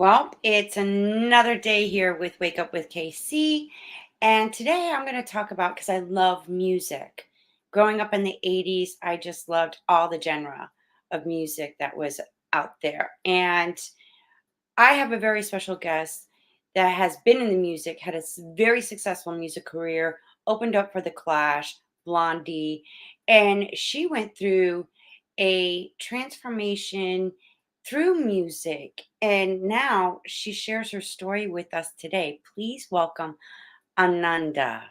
Well, it's another day here with Wake Up with KC. And today I'm going to talk about because I love music. Growing up in the 80s, I just loved all the genre of music that was out there. And I have a very special guest that has been in the music, had a very successful music career, opened up for The Clash, Blondie, and she went through a transformation through music. And now she shares her story with us today. Please welcome Ananda.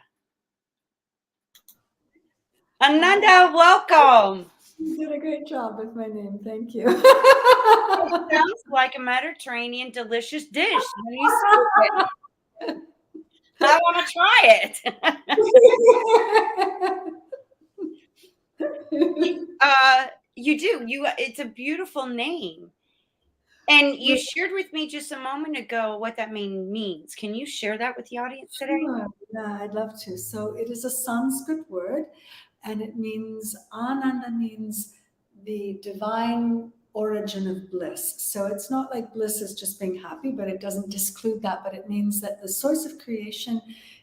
Hi, Ananda, welcome. you did a great job with my name. Thank you. It sounds like a Mediterranean delicious dish when you speak it. I want to try it. Uh, you do. It's a beautiful name. And you shared with me just a moment ago what that means. Can you share that with the audience today? Sure, yeah, I'd love to. So it is a Sanskrit word, and it means Ananda means the divine origin of bliss. So it's not like bliss is just being happy, but it doesn't disclude that. But it means that the source of creation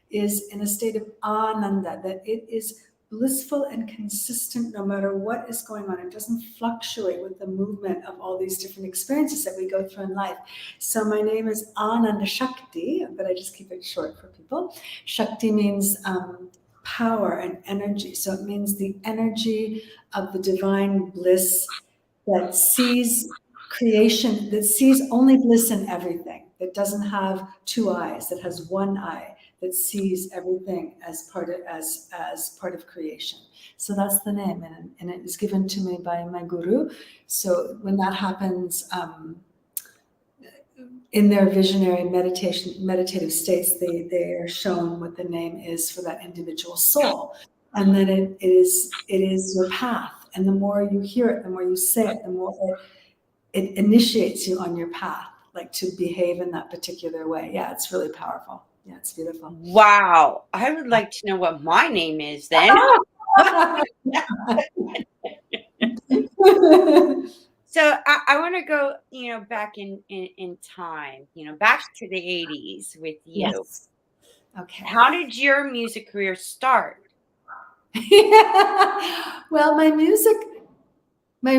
is in a state of Ananda, that it is blissful and consistent no matter what is going on. It doesn't fluctuate with the movement of all these different experiences that we go through in life. So my name is Ananda Shakti, but I just keep it short for people. Shakti means power and energy. So it means the energy of the divine bliss that sees creation, that sees only bliss in everything, that doesn't have two eyes, that has one eye, that sees everything as part of creation. So that's the name, and it was given to me by my guru. So when that happens, in their visionary meditative states, they are shown what the name is for that individual soul, and then it is your path. And the more you hear it, the more you say it, the more it initiates you on your path, like to behave in that particular way. Yeah, it's really powerful. Yeah, it's beautiful. Wow. I would like to know what my name is then. So I want to go, back in time, back to the 80s with you. Yes. Okay. How did your music career start? Well, my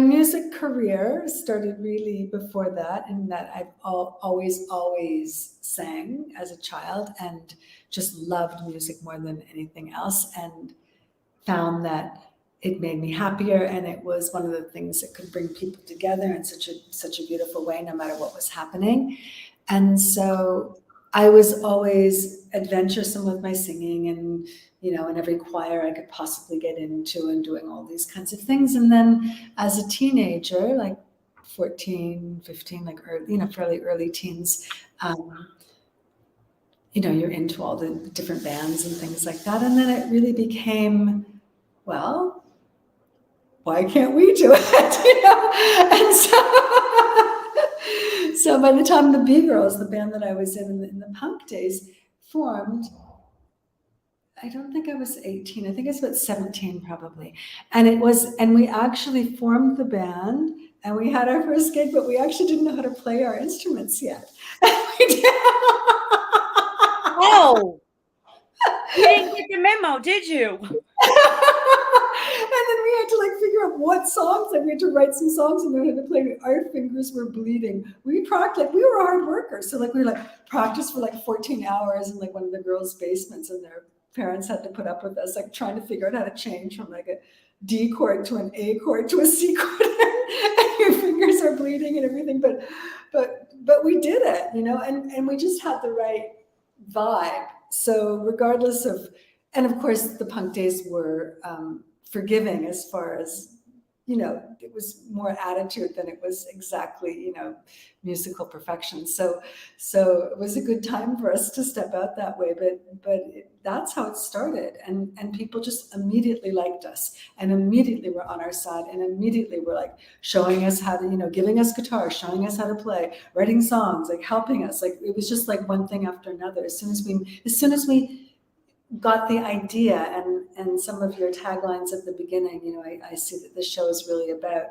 music career started really before that, in that I've always sang as a child and just loved music more than anything else, and found that it made me happier, and it was one of the things that could bring people together in such a beautiful way, no matter what was happening. And so I was always adventuresome with my singing, and in every choir I could possibly get into, and doing all these kinds of things. And then as a teenager, like 14, 15, like early, fairly early teens, you're into all the different bands and things like that. And then it really became, well, why can't we do it? And so by the time the B-Girls, the band that I was in the punk days, formed, I don't think I was 18. I think I was about 17 probably. And we actually formed the band, and we had our first gig, but we actually didn't know how to play our instruments yet. Oh, you didn't get the memo, did you? And then we had to figure out what songs, we had to write some songs and then we had to play. Our fingers were bleeding. We practiced, we were hard workers. So we practiced for 14 hours in one of the girls' basements, and their parents had to put up with us, trying to figure out how to change from a D chord to an A chord to a C chord. And your fingers are bleeding and everything. But we did it, and we just had the right vibe. So regardless of, and of course the punk days were forgiving, as far as, it was more attitude than it was exactly, musical perfection. So it was a good time for us to step out that way. But that's how it started. And people just immediately liked us, and immediately were on our side, and immediately were showing us how to, giving us guitars, showing us how to play, writing songs, helping us. It was just one thing after another. As soon as we got the idea, and some of your taglines at the beginning, I see that this show is really about,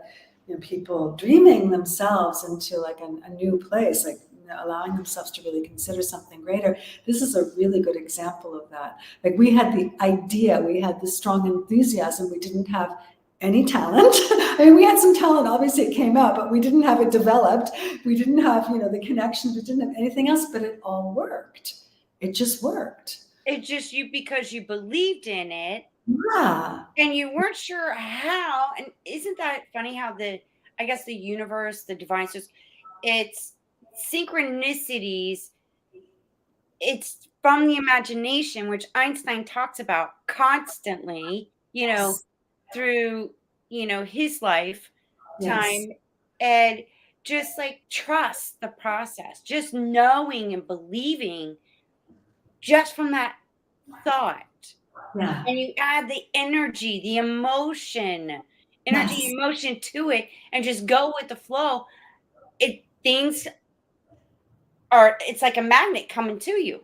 people dreaming themselves into a new place, allowing themselves to really consider something greater. This is a really good example of that. Like we had the idea, we had the strong enthusiasm, we didn't have any talent. I mean, we had some talent, obviously it came out, but we didn't have it developed. We didn't have, the connections, we didn't have anything else, but it all worked. It just worked. It's just you because you believed in it Yeah. and you weren't sure how. And isn't that funny how I guess the universe, the divine source, it's synchronicities. It's from the imagination, which Einstein talks about constantly, Yes. through, his Yes. lifetime. And just like trust the process, just knowing and believing just from that thought. Yeah. And you add the energy, the Yes. emotion to it, and just go with the flow. Things are, it's like a magnet coming to you.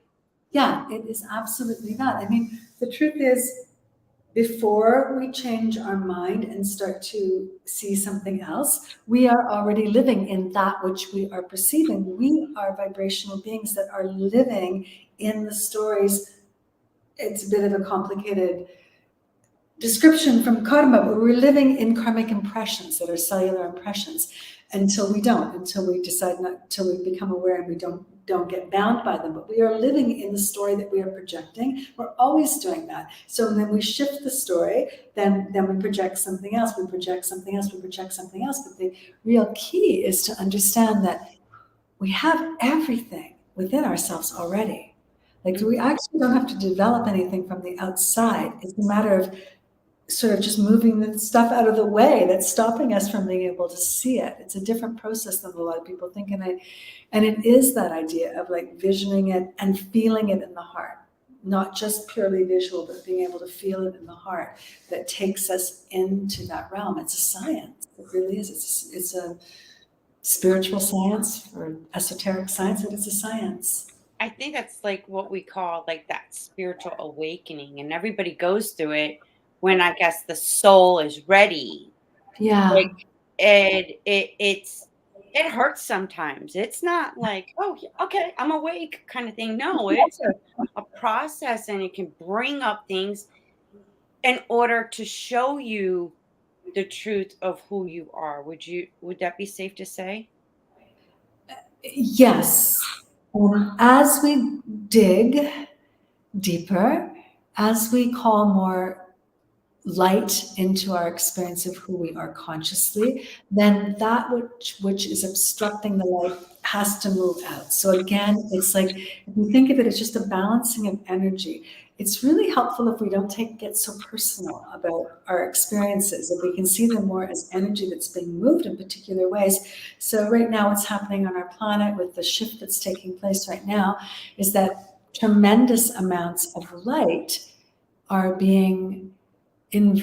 Yeah, it is absolutely that. I mean, the truth is, before we change our mind and start to see something else, we are already living in that which we are perceiving. We are vibrational beings that are living in the stories. It's a bit of a complicated description from karma, but we're living in karmic impressions that are cellular impressions until we decide not, until we become aware and we don't get bound by them. But we are living in the story that we are projecting. We're always doing that. So then we shift the story, then we project something else, we project something else, we project something else. But the real key is to understand that we have everything within ourselves already. Like we actually don't have to develop anything from the outside. It's a matter of sort of just moving the stuff out of the way that's stopping us from being able to see it. It's a different process than a lot of people think. And it is that idea of like visioning it and feeling it in the heart, not just purely visual, but being able to feel it in the heart that takes us into that realm. It's a science. It really is. It's a spiritual science or esoteric science, but it's a science. I think that's like what we call like that spiritual awakening, and everybody goes through it when I guess the soul is ready. Yeah. Like it hurts sometimes. It's not like, oh, okay, I'm awake kind of thing. No, it's a process, and it can bring up things in order to show you the truth of who you are. Would that be safe to say? Yes. As we dig deeper, as we call more light into our experience of who we are consciously, then that which is obstructing the light has to move out. So again, it's like if you think of it as just a balancing of energy, it's really helpful if we don't get so personal about our experiences, if we can see them more as energy that's being moved in particular ways. So right now, what's happening on our planet with the shift that's taking place right now is that tremendous amounts of light are being it's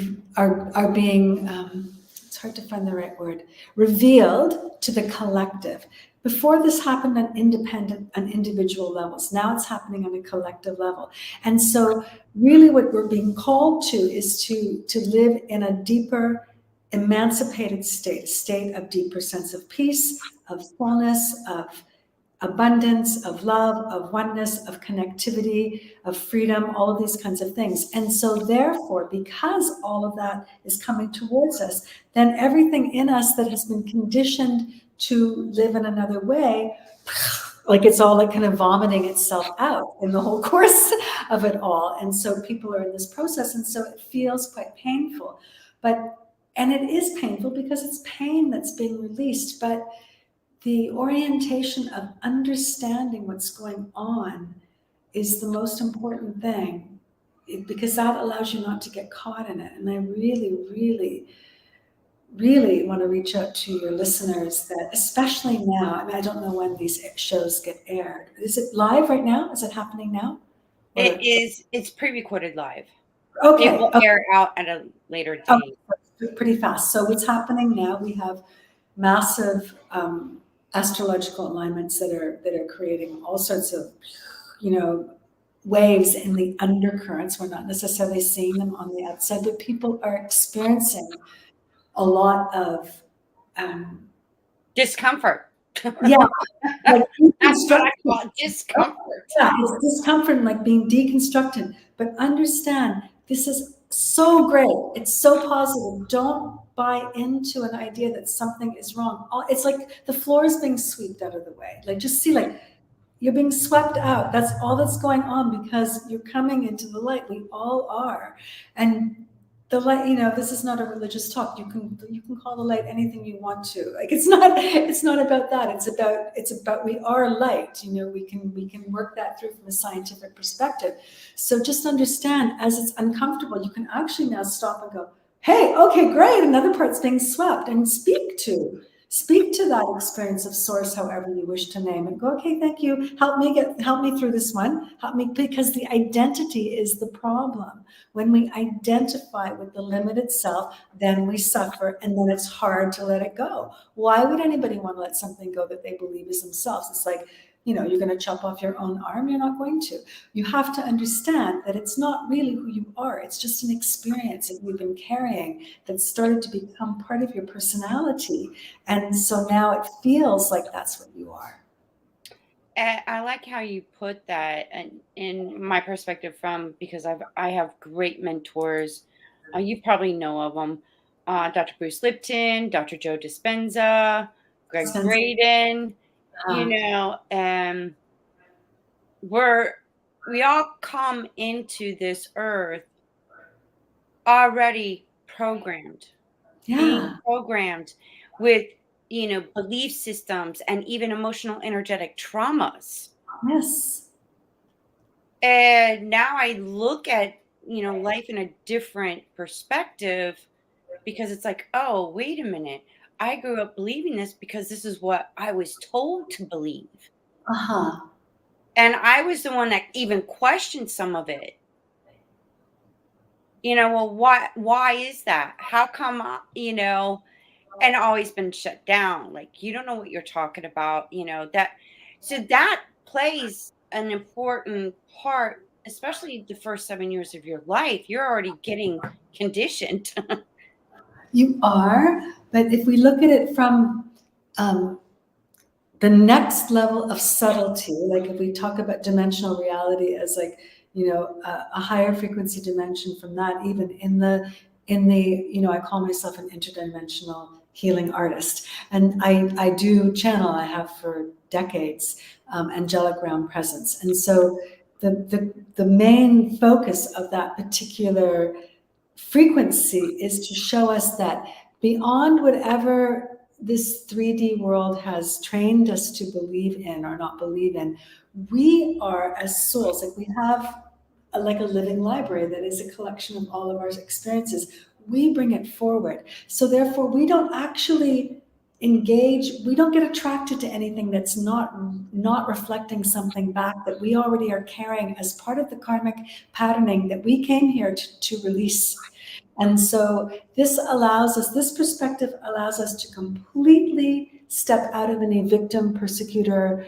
hard to find the right word, revealed to the collective. Before this happened on individual levels. Now it's happening on a collective level. And so really what we're being called to is to live in a deeper, emancipated state, a state of deeper sense of peace, of fullness, of abundance, of love, of oneness, of connectivity, of freedom, all of these kinds of things. And so therefore, because all of that is coming towards us, then everything in us that has been conditioned to live in another way, like it's all like kind of vomiting itself out in the whole course of it all. And so people are in this process. And so it feels quite painful. And it is painful because it's pain that's being released. But the orientation of understanding what's going on is the most important thing because that allows you not to get caught in it. And I really, really, really want to reach out to your listeners that, especially now, I mean, I don't know when these shows get aired. Is it live right now? Is it happening now? It's pre-recorded live. It Okay. will air out at a later date. Okay. Pretty fast. So what's happening now, we have massive astrological alignments that are creating all sorts of waves in the undercurrents. We're not necessarily seeing them on the outside, but people are experiencing a lot of Discomfort. Yeah, like That's what I deconstruction. call discomfort. Yeah, it's discomfort, like being deconstructed. But understand, this is so great. It's so positive. Don't buy into an idea that something is wrong. It's like the floor is being swept out of the way. Like, just see, like, you're being swept out. That's all that's going on because you're coming into the light. We all are. And the light, this is not a religious talk. You can call the light anything you want to. Like, it's not about that. It's about we are light. We can work that through from a scientific perspective. So just understand, as it's uncomfortable, you can actually now stop and go, hey, okay, great. Another part's being swept, and speak to that experience of source, however you wish to name it. Go, okay, thank you. Help me through this one. Help me, because the identity is the problem. When we identify with the limited self, then we suffer, and then it's hard to let it go. Why would anybody want to let something go that they believe is themselves? It's like, you're going to chop off your own arm. You're not going to. You have to understand that it's not really who you are. It's just an experience that you've been carrying that started to become part of your personality. And so now it feels like that's what you are. I like how you put that, and in my perspective, because I have great mentors. You probably know of them, Dr. Bruce Lipton, Dr. Joe Dispenza, Greg Spencer, Braden. uh, We're we all come into this earth already programmed, being yeah, programmed with belief systems and even emotional energetic traumas. yes, And now I look at, life in a different perspective, because it's like, oh, wait a minute. I grew up believing this because this is what I was told to believe. uh-huh. And I was the one that even questioned some of it. Well, why is that? How come, and always been shut down. Like, you don't know what you're talking about, that. So that plays an important part, especially the first 7 years of your life. You're already getting conditioned. You are, but if we look at it from um, the next level of subtlety, like if we talk about dimensional reality as like, a higher frequency dimension from that, even in the I call myself an interdimensional healing artist, and I do channel. I have for decades, angelic realm presence, and so the main focus of that particular frequency is to show us that beyond whatever this 3D world has trained us to believe in or not believe in, we are, as souls, like we have like a living library that is a collection of all of our experiences. We bring it forward. So therefore, we don't actually engage, we don't get attracted to anything that's not reflecting something back that we already are carrying as part of the karmic patterning that we came here to release. And so this perspective allows us to completely step out of any victim, persecutor,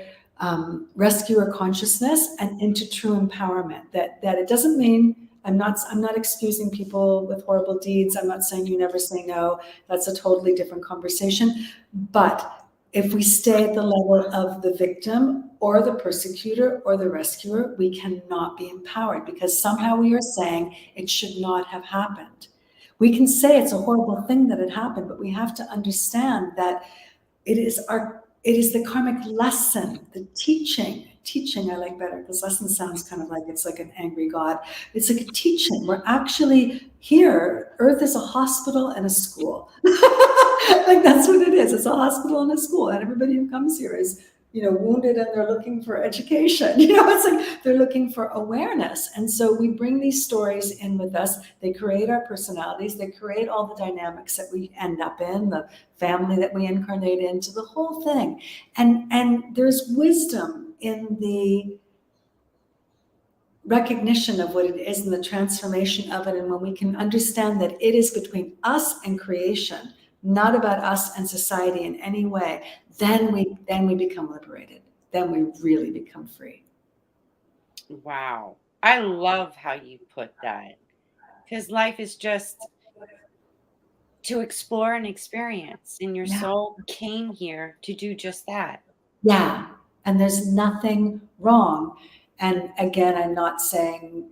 rescuer consciousness and into true empowerment. That it doesn't mean I'm not excusing people with horrible deeds. I'm not saying you never say no. That's a totally different conversation. But if we stay at the level of the victim or the persecutor or the rescuer, we cannot be empowered because somehow we are saying it should not have happened. We can say it's a horrible thing that it happened, but we have to understand that it is the karmic lesson, the teaching I like better because lesson sounds kind of like it's like an angry God. It's like a teaching. We're actually here. Earth is a hospital and a school. Like that's what it is. It's a hospital and a school, and everybody who comes here is wounded and they're looking for education. It's like they're looking for awareness. And so we bring these stories in with us. They create our personalities. They create all the dynamics that we end up in, the family that we incarnate into, the whole thing. And there's wisdom in the recognition of what it is and the transformation of it. And when we can understand that it is between us and creation, not about us and society in any way, then we become liberated. Then we really become free. Wow. I love how you put that, because life is just to explore and experience, and your Yeah. soul came here to do just that. Yeah. And there's nothing wrong. And again, I'm not saying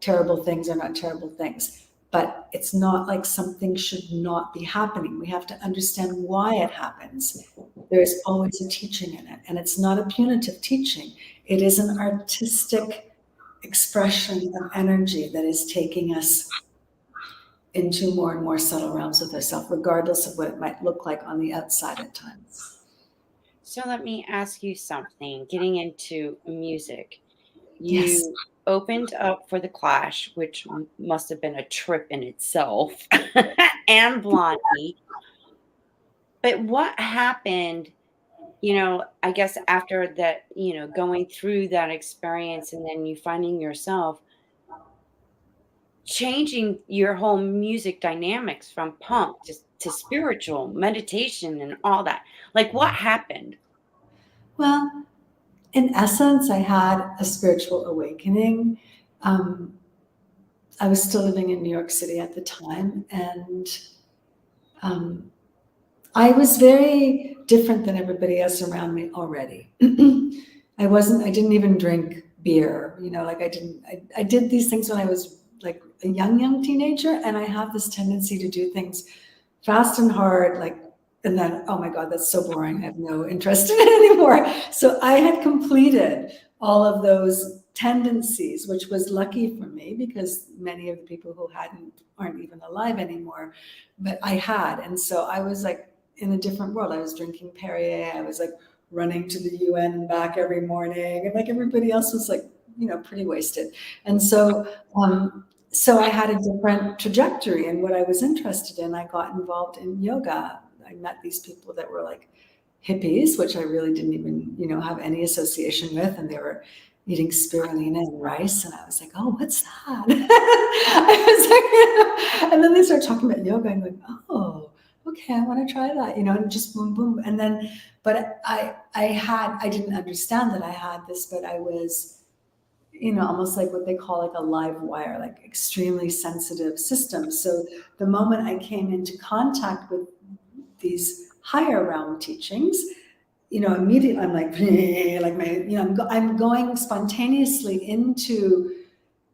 terrible things are not terrible things, but it's not like something should not be happening. We have to understand why it happens. There is always a teaching in it, and it's not a punitive teaching. It is an artistic expression of energy that is taking us into more and more subtle realms of ourself, regardless of what it might look like on the outside at times. So let me ask you something. Getting into music, Yes. you opened up for The Clash, which must have been a trip in itself, and Blondie. But what happened, I guess after that, going through that experience and then you finding yourself changing your whole music dynamics from punk to spiritual meditation and all that? Like, what happened? Well, in essence, I had a spiritual awakening. Um, I was still living in New York City at the time, and um, I was very different than everybody else around me already. I didn't even drink beer, like I did these things when I was like a young teenager, and I have this tendency to do things fast and hard, like, and then, oh my God, that's so boring. I have no interest in it anymore. So I had completed all of those tendencies, which was lucky for me because many of the people who hadn't aren't even alive anymore, but I had. And so I was like in a different world. I was drinking Perrier. I was like running to the UN and back every morning. And like everybody else was like, pretty wasted. And so I had a different trajectory in what I was interested in. I got involved in yoga. I met these people that were like hippies, which I really didn't even, have any association with. And they were eating spirulina and rice. And I was like, oh, what's that? I was like, and then they started talking about yoga. And I'm like, oh, okay, I want to try that, and just boom, boom. And then, but I didn't understand that I had this, but I was, almost like what they call like a live wire, like extremely sensitive system. So the moment I came into contact with these higher realm teachings, immediately I'm like, like I'm going spontaneously into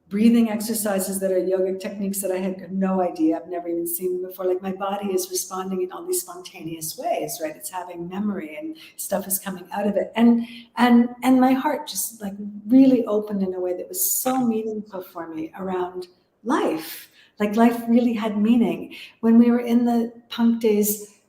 breathing exercises that are yogic techniques that I had no idea. I've never even seen them before. Like my body is responding in all these spontaneous ways, right? It's having memory and stuff is coming out of it. And my heart just like really opened in a way that was so meaningful for me around life. Like life really had meaning. When we were in the punk days,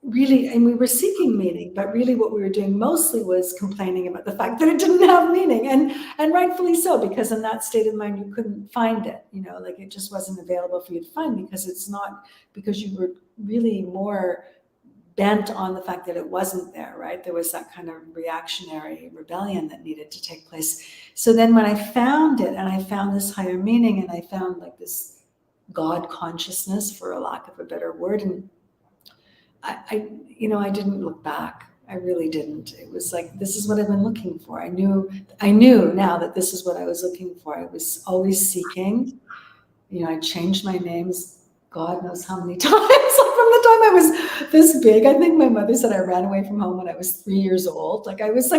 really, and we were seeking meaning, but really what we were doing mostly was complaining about the fact that it didn't have meaning, and rightfully so, because in that state of mind you couldn't find it, like it just wasn't available for you to find, because it's not, because you were really more bent on the fact that it wasn't there, right? There was that kind of reactionary rebellion that needed to take place. So then when I found it, and I found this higher meaning, and I found like this God consciousness, for a lack of a better word, and I didn't look back. I really didn't. It was like, this is what I've been looking for. I knew now that this is what I was looking for. I was always seeking. I changed my names, God knows how many times. Like from the time I was this big, I think my mother said I ran away from home when I was 3 years old. Like I was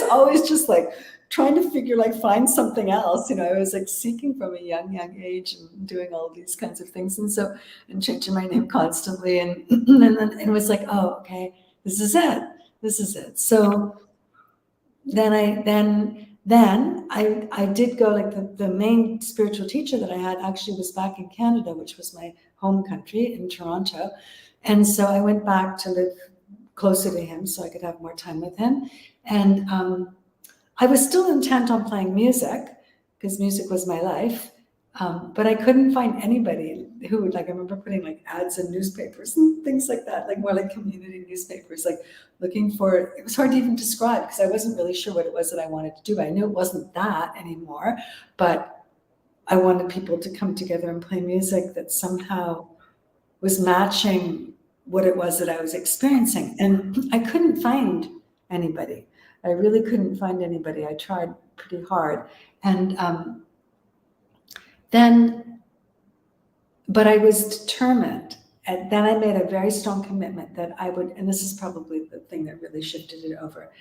always just like trying to figure, like find something else. I was like seeking from a young age and doing all these kinds of things. And changing my name constantly. And then it was like, oh, okay, this is it. This is it. So then I did go, like the main spiritual teacher that I had actually was back in Canada, which was my home country, in Toronto. And so I went back to live closer to him so I could have more time with him. And I was still intent on playing music because music was my life. But I couldn't find anybody who would, like, I remember putting like ads in newspapers and things like that, like more like community newspapers, like looking for, it was hard to even describe because I wasn't really sure what it was that I wanted to do. I knew it wasn't that anymore, but I wanted people to come together and play music that somehow was matching what it was that I was experiencing. And I couldn't find anybody. I really couldn't find anybody. I tried pretty hard. And but I was determined And then I made a very strong commitment that I would, and this is probably the thing that really shifted it over,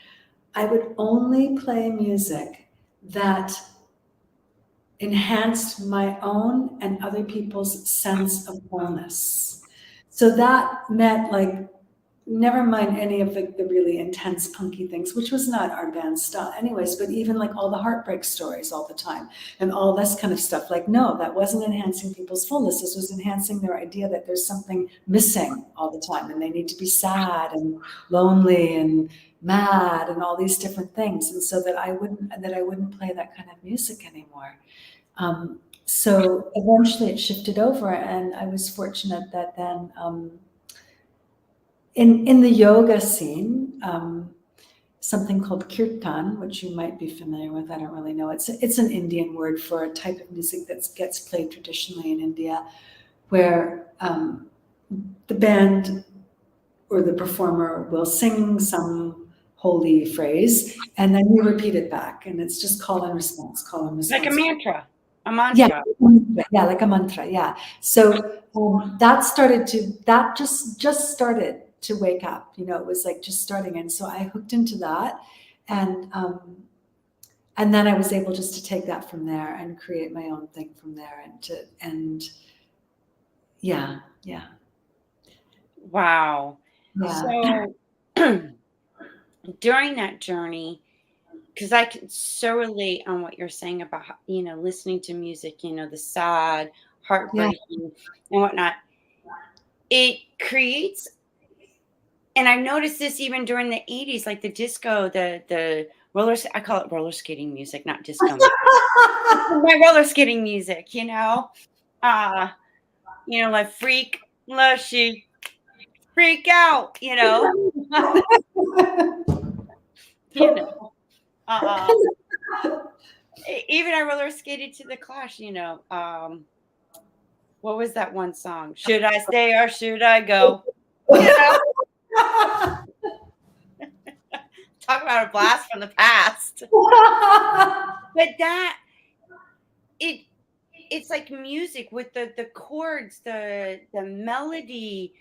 I would only play music that enhanced my own and other people's sense of wholeness. So that meant like, never mind any of the really intense punky things, which was not our band's style anyways, but even like all the heartbreak stories all the time and all this kind of stuff. Like, no, that wasn't enhancing people's fullness. This was enhancing their idea that there's something missing all the time and they need to be sad and lonely and mad and all these different things. And so that I wouldn't play that kind of music anymore. So eventually it shifted over, and I was fortunate that then in the yoga scene, something called kirtan, which you might be familiar with, I don't really know. It's an Indian word for a type of music that gets played traditionally in India, where the band or the performer will sing some holy phrase, and then you repeat it back, and it's just call and response, call and response. Like a mantra. A Yeah, mantra. yeah, like a mantra. Yeah. So that just started to wake up. You know, it was like just starting, and so I hooked into that, and then I was able just to take that from there and create my own thing from there, and yeah. Wow. Yeah. So during that journey, because I can so relate on what you're saying about, listening to music, the sad, Yeah. heartbreaking, and whatnot. It creates, and I've noticed this even during the 80s, like the disco, the roller, I call it roller skating music, not disco. My roller skating music, like freak, lushy, freak out, you know, uh, even I roller skated to the Clash, what was that one song? Should I stay or should I go? Talk about a blast from the past. But it's like music with the chords, the melody,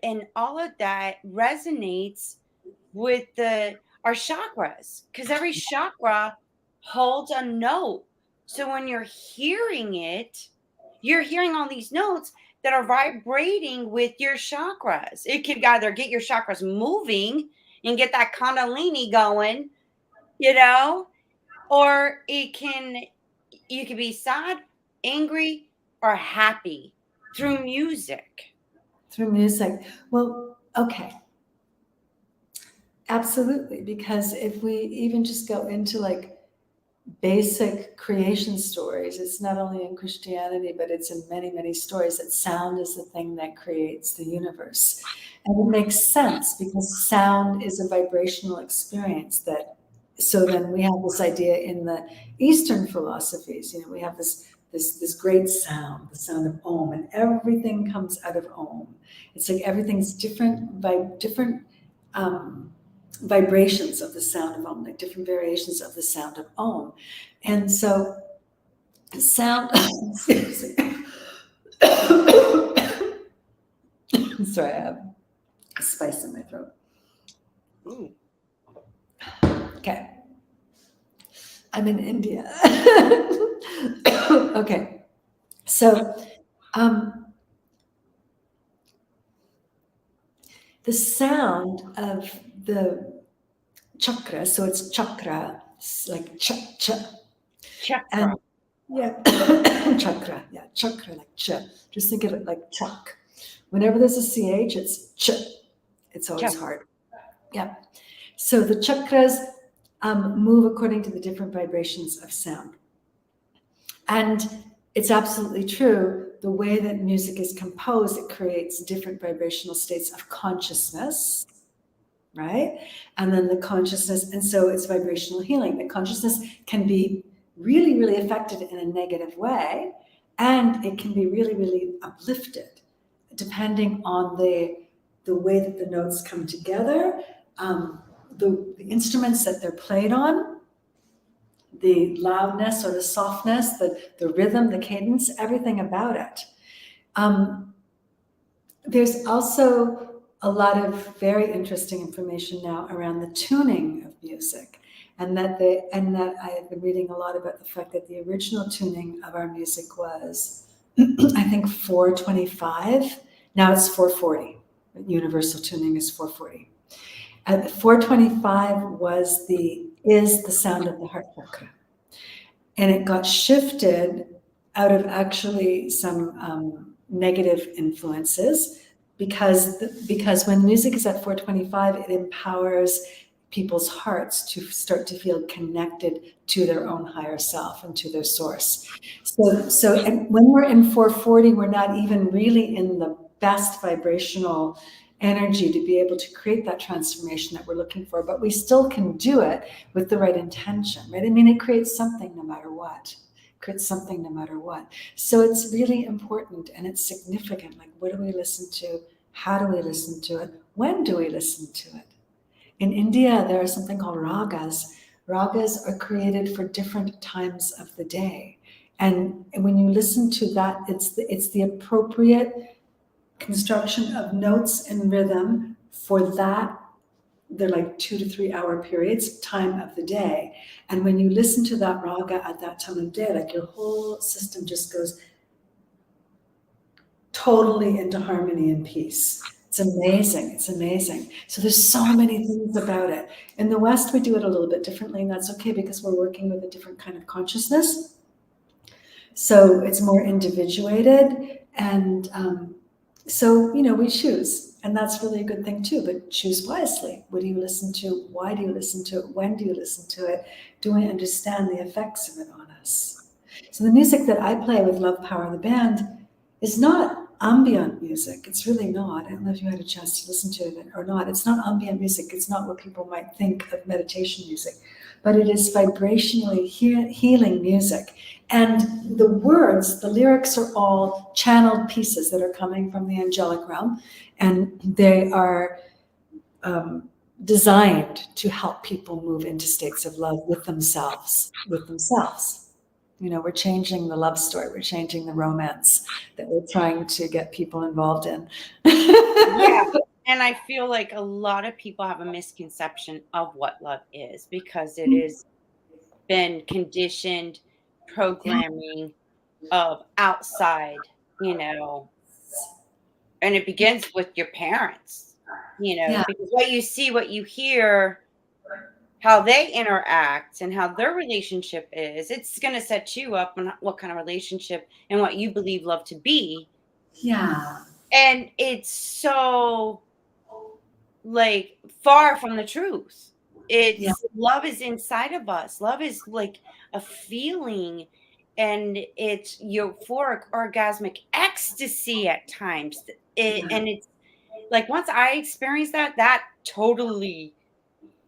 and all of that resonates with our chakras, because every chakra holds a note. So when you're hearing it, you're hearing all these notes that are vibrating with your chakras. It could either get your chakras moving and get that kundalini going, or you could be sad, angry, or happy through music. Through music. Well, okay. Absolutely, because if we even just go into like basic creation stories, it's not only in Christianity, but it's in many, many stories that sound is the thing that creates the universe. And it makes sense because sound is a vibrational experience so then we have this idea in the Eastern philosophies, we have this great sound, the sound of Om, and everything comes out of Om. It's like everything's different vibrations of the sound of Om, like different variations of the sound of Om. And so sound, sorry, I have spice in my throat. Ooh. Okay. I'm in India. Okay. So the sound of the chakra, so it's chakra, like Chakra. and yeah, chakra, like ch. Just think of it like chak. Whenever there's a ch, it's ch. It's always hard. Yeah. So the chakras move according to the different vibrations of sound. And it's absolutely true. The way that music is composed, it creates different vibrational states of consciousness, right? And then the consciousness, and so it's vibrational healing. The consciousness can be really, really affected in a negative way, and it can be really, really uplifted, depending on the way that the notes come together, the instruments that they're played on, the loudness or the softness, the rhythm, the cadence, everything about it. There's also a lot of very interesting information now around the tuning of music, and that I have been reading a lot about the fact that the original tuning of our music was, I think, 425. Now it's 440. Universal tuning is 440. At 425 is the sound of the heart chakra, and it got shifted out of actually some negative influences because when music is at 425, it empowers people's hearts to start to feel connected to their own higher self and to their source. So and when we're in 440, we're not even really in the best vibrational energy to be able to create that transformation that we're looking for, but we still can do it with the right intention, right? I mean, it creates something no matter what. It creates something no matter what. So it's really important and it's significant. Like, what do we listen to? How do we listen to it? When do we listen to it? In India, there is something called ragas. Ragas are created for different times of the day. And when you listen to that, it's the appropriate construction of notes and rhythm for that. They're like 2 to 3 hour periods, time of the day. And when you listen to that raga at that time of day, like your whole system just goes totally into harmony and peace. It's amazing. It's amazing. So there's so many things about it. In the West, we do it a little bit differently, and that's okay because we're working with a different kind of consciousness. So it's more individuated, and so we choose, and that's really a good thing too. But choose wisely. What do you listen to? Why do you listen to it? When do you listen to it? Do we understand the effects of it on us? So the music that I play with Love Power the band is not ambient music. It's really not. I don't know if you had a chance to listen to it or not. It's not ambient music. It's not what people might think of meditation music, but it is vibrationally healing music. And the words, the lyrics are all channeled pieces that are coming from the angelic realm, and they are designed to help people move into states of love with themselves, with themselves. We're changing the love story. We're changing the romance that we're trying to get people involved in. Yeah. And I feel like a lot of people have a misconception of what love is because it has been conditioned Yeah, programming of outside, you know, and it begins with your parents, yeah, because what you see, what you hear, how they interact and how their relationship is, it's going to set you up on what kind of relationship and what you believe love to be. yeah, And it's so like far from the truth. yeah. It's love is inside of us. Love is like a feeling, and it's euphoric orgasmic ecstasy at times. And it's like once I experienced that, that totally,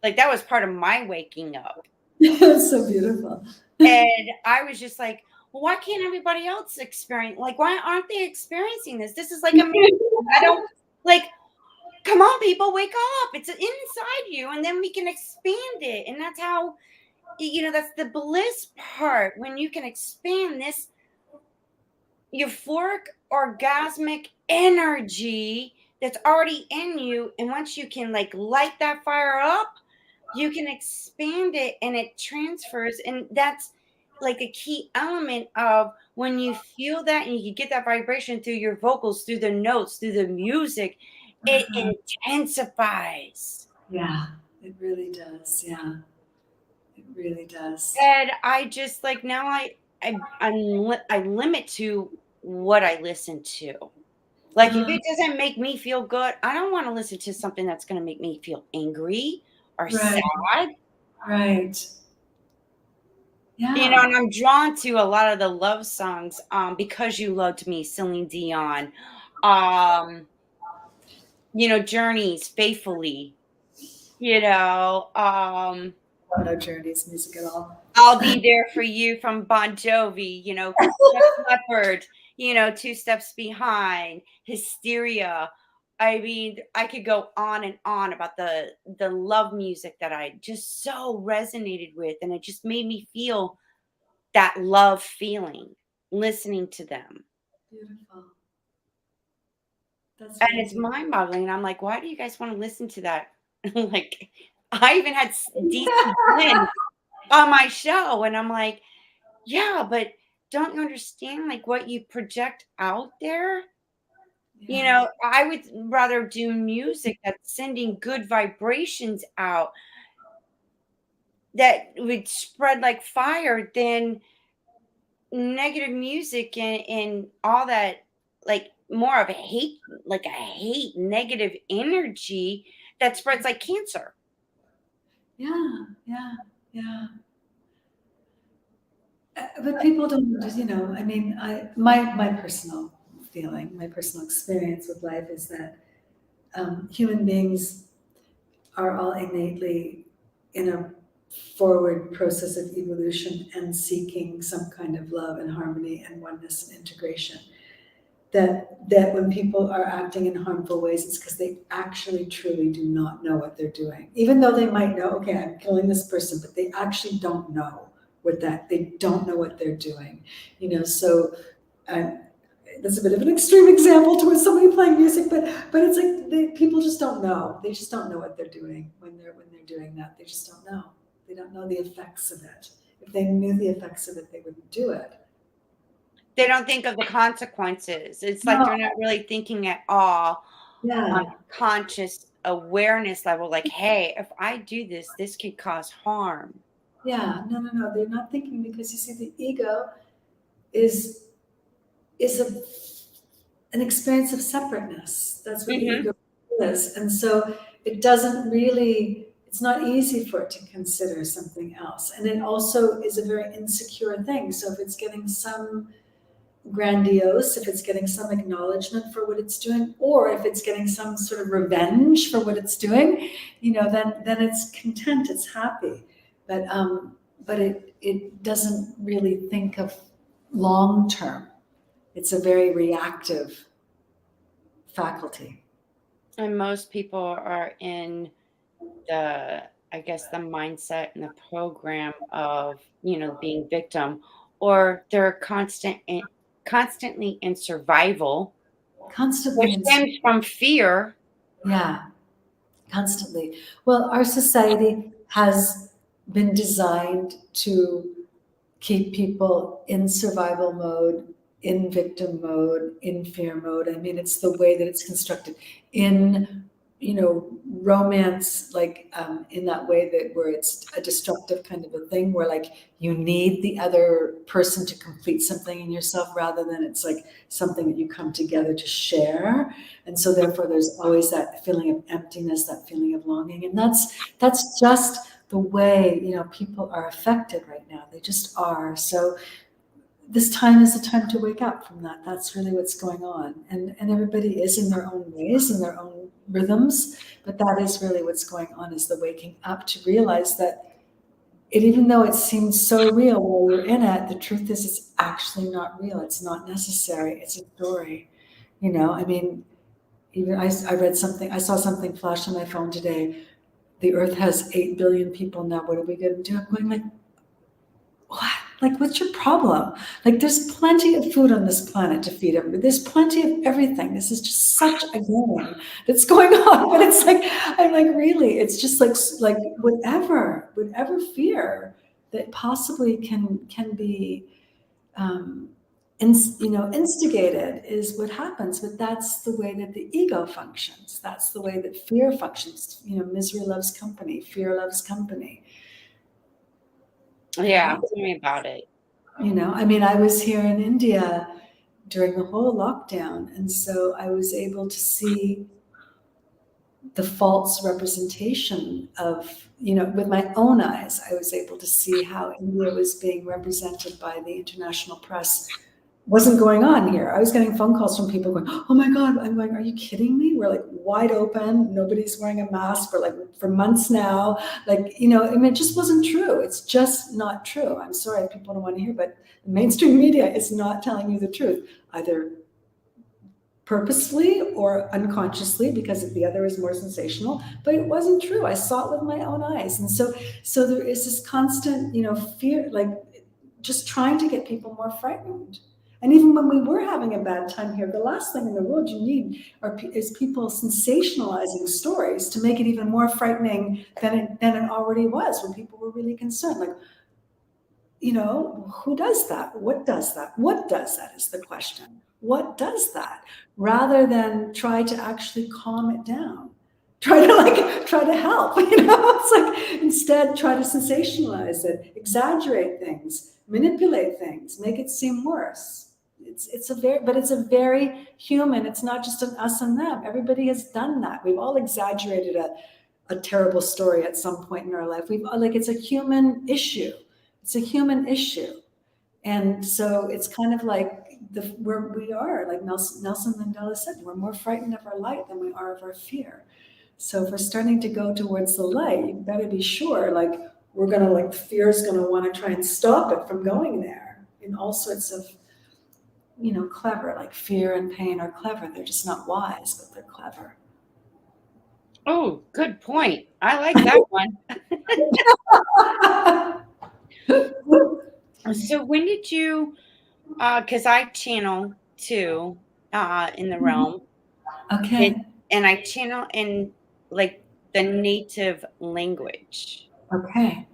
like, that was part of my waking up. It's so beautiful. And I was just like, well, why can't everybody else experience, like, why aren't they experiencing this? This is like amazing. I don't like, come on, people, wake up. It's inside you, and then we can expand it. And that's how, that's the bliss part, when you can expand this euphoric, orgasmic energy that's already in you. And once you can like light that fire up, you can expand it and it transfers. And that's like a key element of when you feel that and you can get that vibration through your vocals, through the notes, through the music, it intensifies. Yeah, it really does. Yeah, it really does. And I just like now I limit to what I listen to. Like, if Uh, it doesn't make me feel good, I don't wanna listen to something that's gonna make me feel angry or right, sad, right. Yeah. and I'm drawn to a lot of the love songs, "Because You Loved Me," Celine Dion, um, Journey's "Faithfully," you know, um, I don't know Journey's music at all. "I'll Be There for You" from Bon Jovi, Def Leppard, "Two Steps Behind," "Hysteria." I mean, I could go on and on about the love music that I just so resonated with, and it just made me feel that love feeling listening to them. Beautiful. That's And really it's beautiful. mind-boggling, and I'm like, "Why do you guys wanna listen to that?" Like, I even had DC Blend on my show, and I'm like, "Yeah, but don't you understand, like, what you project out there?" You Yeah. know, I would rather do music that's sending good vibrations out that would spread like fire than negative music and all that, like, more of a hate, like a hate, negative energy that spreads like cancer. Yeah. Yeah. Yeah. But people don't just, I mean, my personal feeling, my personal experience with life is that human beings are all innately in a forward process of evolution and seeking some kind of love and harmony and oneness and integration. That when people are acting in harmful ways, it's because they actually truly do not know what they're doing. Even though they might know, okay, I'm killing this person, but they actually don't know they don't know what they're doing. So uh, that's a bit of an extreme example towards somebody playing music, but it's like people just don't know. They just don't know what they're doing when they're doing that. They just don't know. They don't know the effects of it. If they knew the effects of it, they wouldn't do it. They don't think of the consequences. It's like No, they're not really thinking at all on yeah, a conscious awareness level, like, "Hey, if I do this, this could cause harm." yeah, no, no, no. They're not thinking because you see, the ego is is an experience of separateness. That's what the Mhm. ego is. And so it doesn't really, it's not easy for it to consider something else. And it also is a very insecure thing. So if it's getting some grandiose, if it's getting some acknowledgement for what it's doing, or if it's getting some sort of revenge for what it's doing, then it's content, it's happy. But it doesn't really think of long term. It's a very reactive faculty. And most people are in the, I guess, the mindset and the program of, being victim, or they're constantly in survival, Constantly which in, stems from fear. yeah, constantly. Well, our society has been designed to keep people in survival mode, in victim mode, in fear mode. I mean, it's the way that it's constructed. In romance, like in that way that where it's a destructive kind of a thing, where like you need the other person to complete something in yourself, rather than it's like something that you come together to share. And so therefore, there's always that feeling of emptiness, that feeling of longing, and that's just the way people are affected right now. They just are. So this time is the time to wake up from that. That's really what's going on. And everybody is in their own ways, in their own rhythms, but that is really what's going on, is the waking up to realize that even though it seems so real while you're in it, the truth is it's actually not real. It's not necessary. It's a story. I mean, even I read something, I saw something flash on my phone today. The earth has 8 billion people now. What are we going to do? I'm going like, what? Like, what's your problem? Like, there's plenty of food on this planet to feed everybody. There's plenty of everything. This is just such a game that's going on. But it's like, I'm like, really? It's just like whatever fear that possibly can be, instigated is what happens. But that's the way that the ego functions. That's the way that fear functions. Misery loves company. Fear loves company. Yeah, Right? tell me about it. I mean, I was here in India during the whole lockdown, and so I was able to see the false representation of, with my own eyes. I was able to see how India was being represented by the international press wasn't going on here. I was getting phone calls from people going, "Oh my God." I'm going, "Are you kidding me? We're like wide open. Nobody's wearing a mask for months now." Like, I mean, it just wasn't true. It's just not true. I'm sorry if people don't want to hear, but the mainstream media is not telling you the truth, either purposefully or unconsciously, because the other is more sensational. But it wasn't true. I saw it with my own eyes. And so there is this constant, fear, like just trying to get people more frightened. And even when we were having a bad time here, the last thing in the world you need is people sensationalizing stories to make it even more frightening than it already was when people were really concerned. Like, who does that? What does that? What does that is the question. What does that? Rather than try to actually calm it down. Try to help, it's like instead try to sensationalize it, exaggerate things, manipulate things, make it seem worse. It's a very human, it's not just an us and them. Everybody has done that. We've all exaggerated a terrible story at some point in our life. It's a human issue. It's a human issue. And so it's kind of like where we are, like Nelson Mandela said, we're more frightened of our light than we are of our fear. So if we're starting to go towards the light, you better be sure, like, we're going to, like, fear is going to want to try and stop it from going there in all sorts of, clever, like fear and pain are clever. They're just not wise, but they're clever. Oh, good point. I like that one. So when did you, because I channel too, in the realm, Okay. and I channel in like the native language. Okay.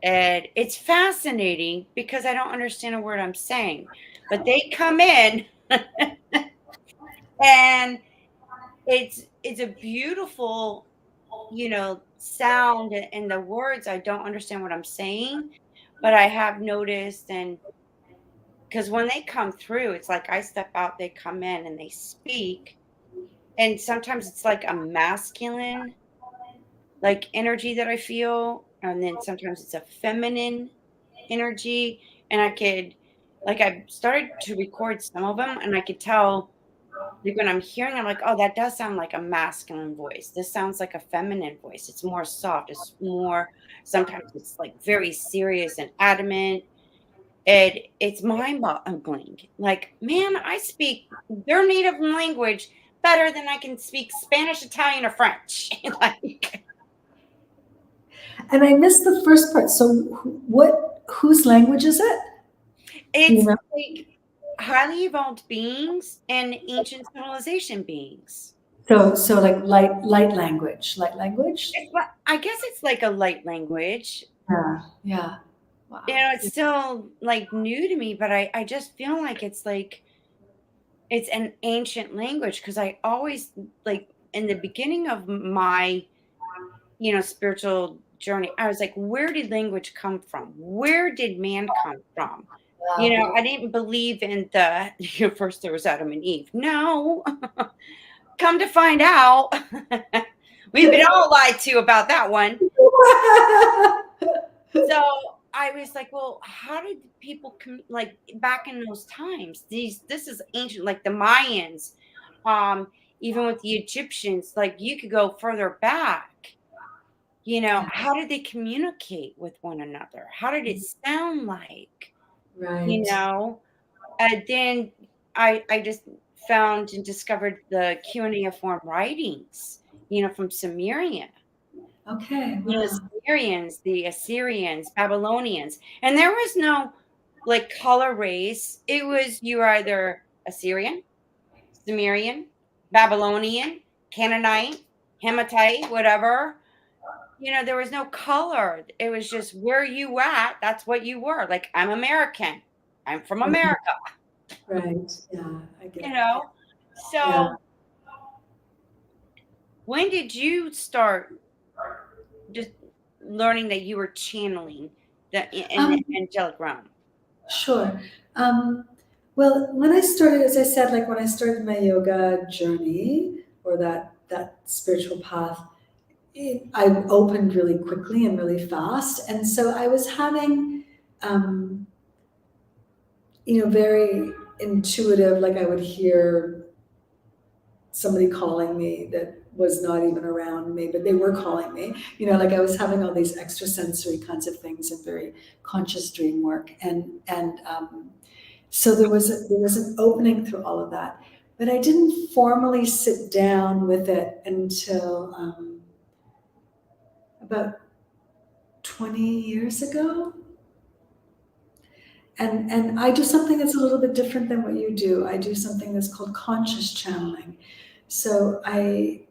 And it's fascinating because I don't understand a word I'm saying, but they come in and it's a beautiful, sound and the words. I don't understand what I'm saying, but I have noticed, and because when they come through, it's like I step out, they come in and they speak. And sometimes it's like a masculine like energy that I feel, and then sometimes it's a feminine energy. And I started to record some of them, and I could tell, like, when I'm hearing, I'm like, oh, that does sound like a masculine voice. This sounds like a feminine voice. It's more soft. Sometimes it's like very serious and adamant. It's mind-boggling. Like, man, I speak their native language better than I can speak Spanish, Italian, or French. Like, And I missed the first part. So whose language is it? it's like highly evolved beings and ancient civilization beings. So like light language, light language. I guess it's like a light language. Yeah. Yeah. Wow. It's still like new to me, but I just feel like it's an ancient language because I always, like, in the beginning of my, spiritual journey, I was like, where did language come from? Where did man come from? Wow. I didn't believe in the, first there was Adam and Eve. No, come to find out, we've been all lied to about that one. So I was like, well, how did people like back in those times? This is ancient, like the Mayans, um, even with the Egyptians. Like, you could go further back. How did they communicate with one another? How did it sound like? You Right. know, and then I just found and discovered the cuneiform writings, from Sumerian. Okay. Wow. The Sumerians, the Assyrians, Babylonians, and there was no, like, color race. It was, you were either Assyrian, Sumerian, Babylonian, Canaanite, Hittite, whatever. There was no color. It was just where you at, that's what you were. Like, I'm American. I'm from America, Right. Yeah. I get you it. know? Yeah. So when did you start just learning that you were channeling in the Um, angelic realm? sure. Um, well, when I started, as I said, like when I started my yoga journey or that spiritual path, I opened really quickly and really fast, and so I was having, um, very intuitive. Like I would hear somebody calling me that was not even around me, but they were calling me. Like I was having all these extrasensory kinds of things and very conscious dream work, and so there was an opening through all of that, but I didn't formally sit down with it until about 20 years ago. And I do something that's a little bit different than what you do. I do something that's called conscious channeling. So I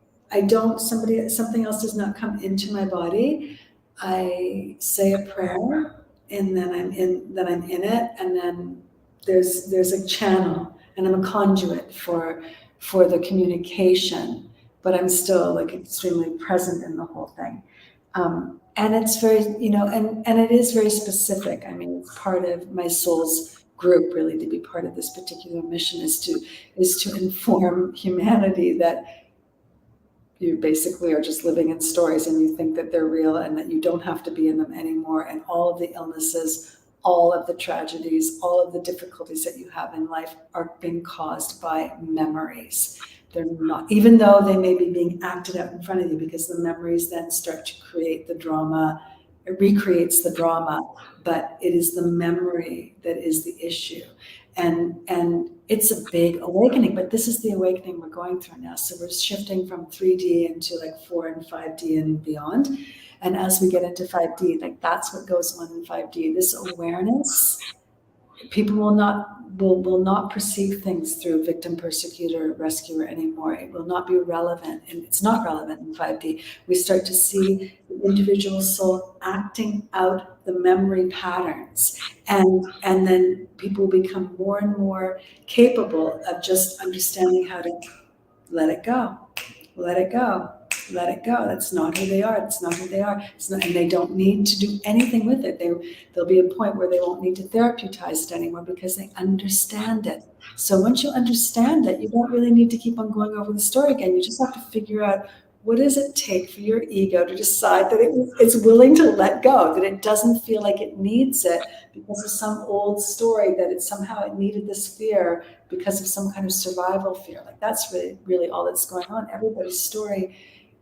don't something else does not come into my body. I say a prayer and then I'm in it, and then there's a channel, and I'm a conduit for the communication, but I'm still like extremely present in the whole thing. And it's very, and it is very specific. I mean, it's part of my soul's group, really, to be part of this particular mission is to inform humanity that you basically are just living in stories and you think that they're real and that you don't have to be in them anymore. And all of the illnesses, all of the tragedies, all of the difficulties that you have in life are being caused by memories. They're not, even though they may be being acted out in front of you, because the memories then start to create the drama. It recreates the drama, but it is the memory that is the issue. And it's a big awakening, but this is the awakening we're going through now. So we're shifting from 3D into like 4 and 5D and beyond. And as we get into 5D, like that's what goes on in 5D. This awareness, people will not perceive things through victim, persecutor, rescuer anymore. It will not be relevant, and it's not relevant in 5D. We start to see the individual soul acting out the memory patterns, and then people will become more and more capable of just understanding how to let it go, let it go, let it go. That's not who they are. That's not who they are. It's not, and they don't need to do anything with it. There'll be a point where they won't need to therapeutize it anymore because they understand it. So once you understand it, you don't really need to keep on going over the story again. You just have to figure out, what does it take for your ego to decide that it's willing to let go, that it doesn't feel like it needs it because of some old story, that it needed this fear because of some kind of survival fear. Like that's really all that's going on. Everybody's story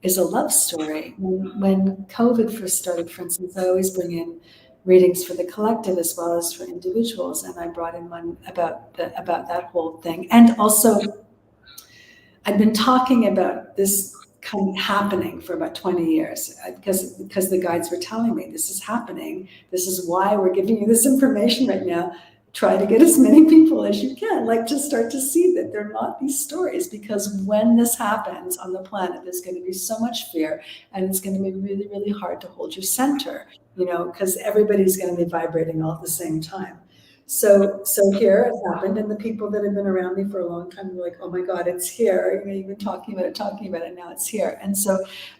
is a love story. When COVID first started, for instance, I always bring in readings for the collective as well as for individuals, and I brought in one about that whole thing. And also, I've been talking about this kind of happening for about 20 years because the guides were telling me this is happening. This is why we're giving you this information right now. Try to get as many people as you can, like to start to see that they're not these stories, because when this happens on the planet, there's going to be so much fear, and it's going to be really, really hard to hold your center, because everybody's going to be vibrating all at the same time. So here it happened, and the people that have been around me for a long time were like, "Oh my God, it's here!" You've been talking about it, now it's here. And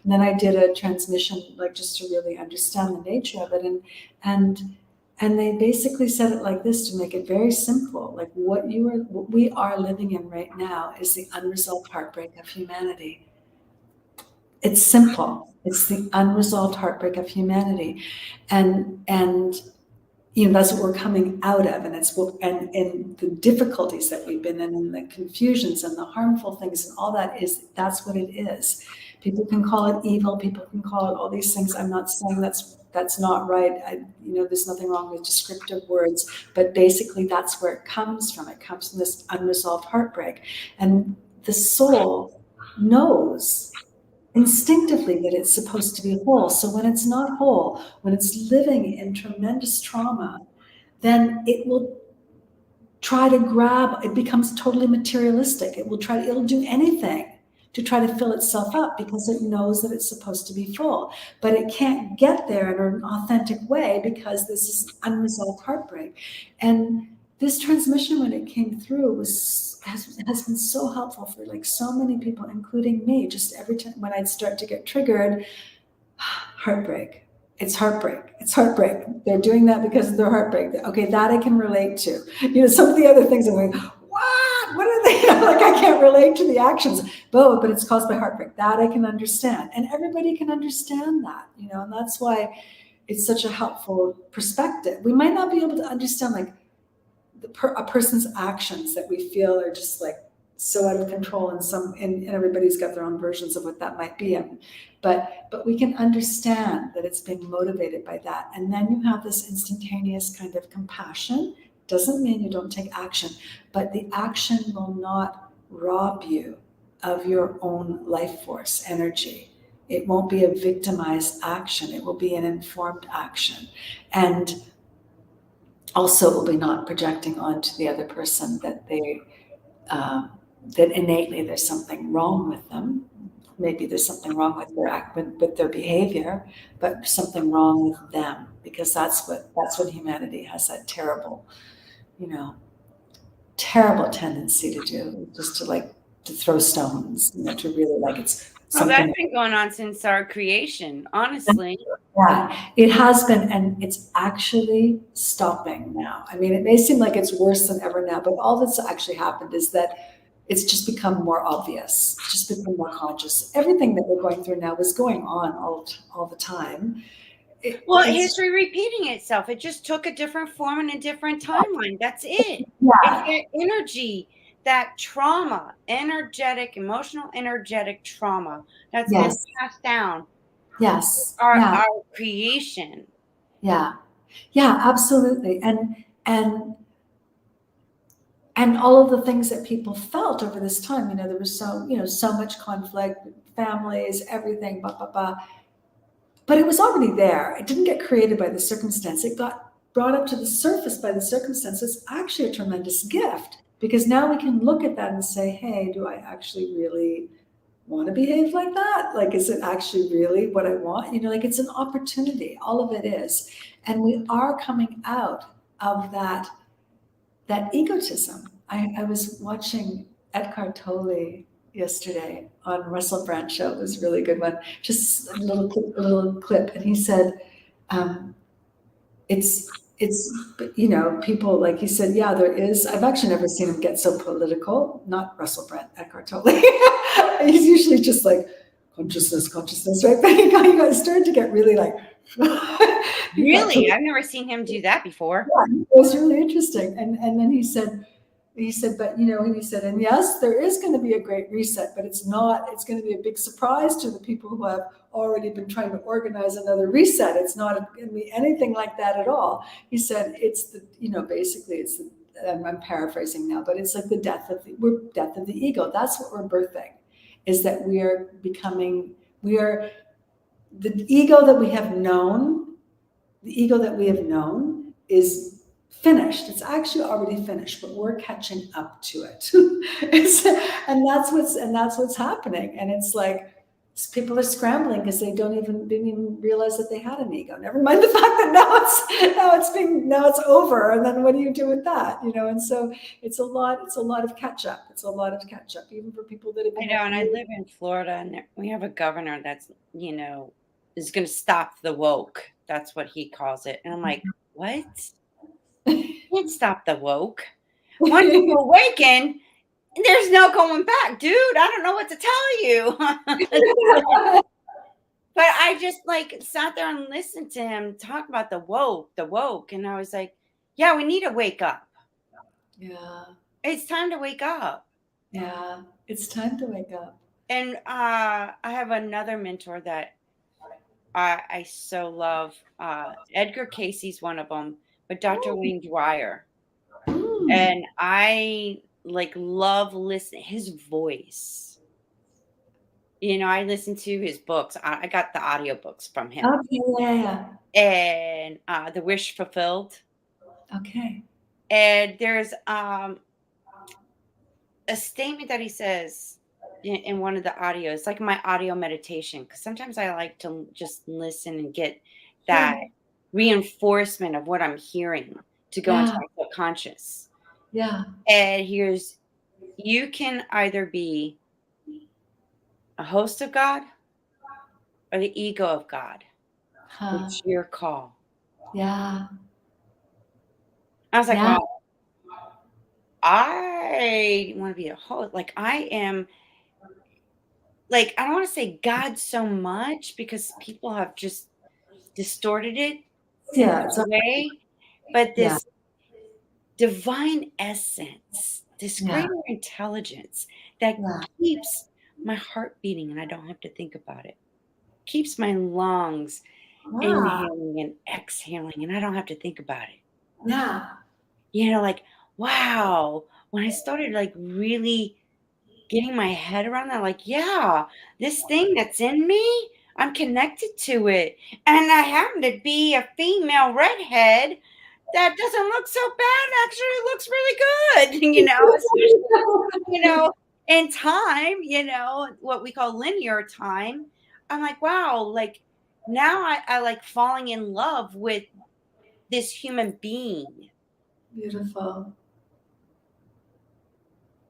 then I did a transmission, like just to really understand the nature of it, and they basically said it like this, to make it very simple: like what we are living in right now is the unresolved heartbreak of humanity. It's simple. It's the unresolved heartbreak of humanity, and that's what we're coming out of, and and the difficulties that we've been in, and the confusions and the harmful things, and all that's what it is. People can call it evil. People can call it all these things. I'm not saying that's not right. There's nothing wrong with descriptive words, but basically that's where it comes from. It comes from this unresolved heartbreak, and the soul knows instinctively that it's supposed to be whole. So when it's not whole, when it's living in tremendous trauma, then it will try to grab, it becomes totally materialistic. It'll do anything to try to fill itself up because it knows that it's supposed to be full. But it can't get there in an authentic way because this is unresolved heartbreak. And this transmission, when it came through, has been so helpful for like so many people, including me. Just every time when I'd start to get triggered, heartbreak. It's heartbreak. It's heartbreak. They're doing that because of their heartbreak. Okay, that I can relate to. Some of the other things I'm like, what? What are they? Like, I can't relate to the actions. But it's caused by heartbreak. That I can understand. And everybody can understand that, and that's why it's such a helpful perspective. We might not be able to understand like a person's actions that we feel are just like so out of control, and everybody's got their own versions of what that might be. But we can understand that it's being motivated by that. And then you have this instantaneous kind of compassion. Doesn't mean you don't take action, but the action will not rob you of your own life force energy. It won't be a victimized action. It will be an informed action. And also will be not projecting onto the other person that they um, that innately there's something wrong with them. Maybe there's something wrong with their act with their behavior, but something wrong with them, because that's what humanity has, that terrible, you know, terrible tendency to do, just to like to throw stones, to really like it's Oh, that's something. been going on since our creation, honestly. Yeah, it has been, and it's actually stopping now. I mean, it may seem like it's worse than ever now, but all that's actually happened is that it's just become more obvious. It's just become more conscious. Everything that we're going through now is going on all the time. Well, It's history repeating itself. It just took a different form and a different timeline. That's it. It's yeah, that energy, that trauma, energetic, emotional, energetic trauma that's been yes, passed down yes, our yeah, our creation. yeah, yeah, absolutely. And all of the things that people felt over this time, there was so much conflict, families, everything, blah blah blah. But it was already there. It didn't get created by the circumstance. It got brought up to the surface by the circumstance. It's actually a tremendous gift, because now we can look at that and say, hey, do I actually really want to behave like that? Like, is it actually really what I want? Like, it's an opportunity. All of it is. And we are coming out of that egotism. I was watching Eckhart Tolle yesterday on Russell Brand show. It was a really good one. Just a little clip, and he said, um, "It's people, like he said, yeah, there is. I've actually never seen him get so political. Not Russell Brand, Eckhart Tolle. He's usually just like consciousness, right? But he got started to get really like he got Really? to I've never seen him do that before. yeah, it was really interesting. And then he said, but and he said, and yes, there is going to be a great reset, but it's going to be a big surprise to the people who have already been trying to organize another reset. It's not going to be anything like that at all. He said, it's basically it's the, I'm paraphrasing now, but it's like death of the ego. That's what we're birthing, is that we are the ego that we have known the ego that we have known is finished. It's actually already finished, but we're catching up to it. And that's what's happening. And it's like people are scrambling because they didn't even realize that they had an ego. Never mind the fact that now it's over. And then what do you do with that? And so it's a lot of catch up. It's a lot of catch up, even for people that have I been know, like and I live in Florida, and we have a governor that's, is going to stop the woke. That's what he calls it. And I'm like, what? Can't stop the woke. Once you awaken, there's no going back, dude. I don't know what to tell you. But I just like sat there and listened to him talk about the woke, and I was like, yeah, we need to wake up. Yeah, It's time to wake up. yeah. It's time to wake up. And I have another mentor that I so love. Edgar Casey's one of them, but Dr. Wayne Dwyer. Mm. And I like love listening his voice. I listen to his books. I got the audiobooks from him. Okay, yeah, And The Wish Fulfilled. yeah. Okay. And there's a statement that he says in one of the audios. It's like my audio meditation, because sometimes I like to just listen and get that Sure. reinforcement of what I'm hearing to go into Yeah, my subconscious. yeah. And here's you can either be a host of God or the ego of God. Huh. It's your call. Yeah. I was like, Yeah. well, I want to be a host. Like I am like I don't want to say God so much because people have just distorted it in Yeah. that It's way, but yeah. this divine essence, this Yeah. greater intelligence that Yeah. keeps my heart beating and I don't have to think about it, keeps my lungs Yeah. inhaling and exhaling and I don't have to think about it. Yeah. Like, wow, when I started like really getting my head around that, like, yeah, this thing that's in me, I'm connected to it. And I happen to be a female redhead that doesn't look so bad. Actually, it looks really good, especially, you know, in time, what we call linear time. I'm like, wow, like now I like falling in love with this human being. Beautiful.